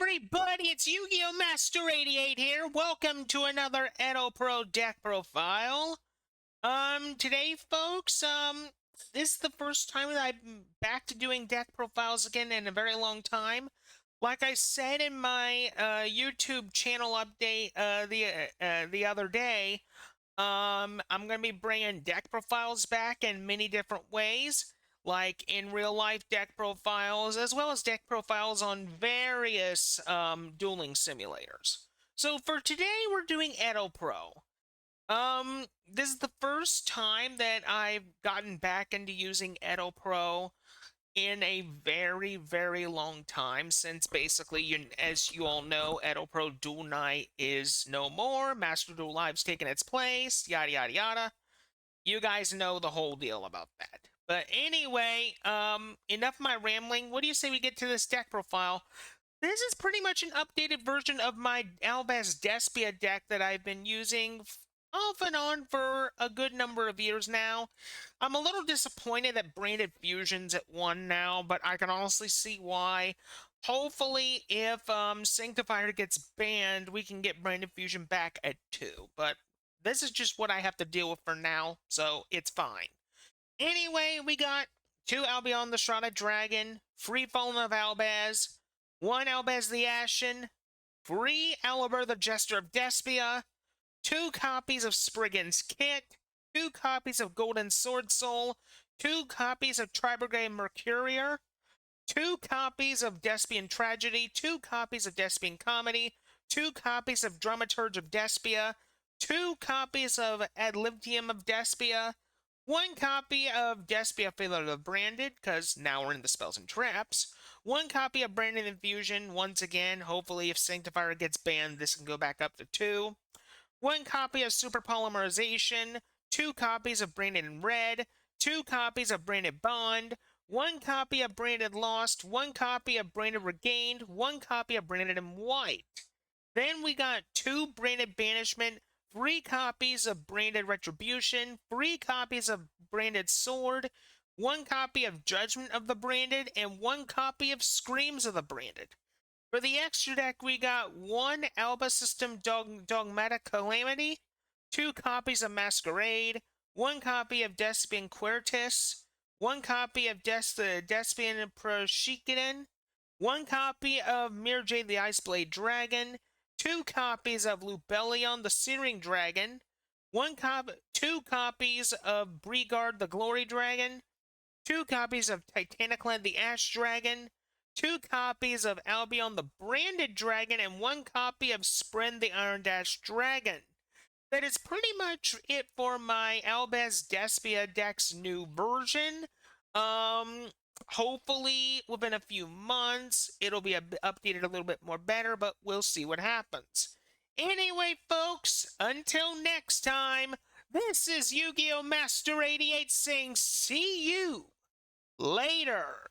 everybody, it's Yu-Gi-Oh! Master 88 here. Welcome to another Edo Pro deck profile. Today, folks, this is the first time that I'm back to doing deck profiles again in a very long time. Like I said in my YouTube channel update the other day, I'm gonna be bringing deck profiles back in many different ways, like in real life deck profiles, as well as deck profiles on various dueling simulators. So for today, we're doing Edo Pro. This is the first time that I've gotten back into using Edo Pro in a very, very long time, since basically, as you all know, Edo Pro Duel Night is no more, Master Duel Live's taken its place, yada yada yada. You guys know the whole deal about that. But anyway, enough of my rambling. What do you say we get to this deck profile? This is pretty much an updated version of my Albaz Despia deck that I've been using off and on for a good number of years now. I'm a little disappointed that Branded Fusion's at 1 now, but I can honestly see why. Hopefully, if Sanctifier gets banned, we can get Branded Fusion back at 2. But this is just what I have to deal with for now, so it's fine. Anyway, we got 2 Albion the Shrouded Dragon, Free Fallen of Albaz, 1 Albaz the Ashen, 3 Albaz the Jester of Despia, 2 copies of Spriggan's Kit, 2 copies of Golden Sword Soul, 2 copies of Tribrigade Mercurier, 2 copies of Despian Tragedy, 2 copies of Despian Comedy, 2 copies of Dramaturge of Despia, 2 copies of Ad Libitum of Despia, 1 copy of Despia Failure of Branded, because now we're in the Spells and Traps, 1 copy of Branded Infusion, once again, hopefully if Sanctifier gets banned, this can go back up to 2, 1 copy of Super Polymerization, 2 copies of Branded in Red, 2 copies of Branded Bond, 1 copy of Branded Lost, 1 copy of Branded Regained, 1 copy of Branded in White. Then we got 2 Branded Banishment, 3 copies of Branded Retribution, 3 copies of Branded Sword, 1 copy of Judgment of the Branded, and 1 copy of Screams of the Branded. For the extra deck, we got 1 Albaz System Dogmatic Calamity, 2 copies of Masquerade, 1 copy of Despian Quertus, 1 copy of Despian Proshikiden, 1 copy of Mirjade the Iceblade Dragon, 2 copies of Lubellion the Searing Dragon, 2 copies of Brigard the Glory Dragon, 2 copies of Titanicland the Ash Dragon, 2 copies of Albion the Branded Dragon, and 1 copy of Spren the Iron Dash Dragon. That is pretty much it for my Albaz Despia deck's new version. Hopefully, within a few months, it'll be updated a little bit more better, but we'll see what happens. Anyway, folks, until next time, this is Yu-Gi-Oh! Master 88 saying see you later.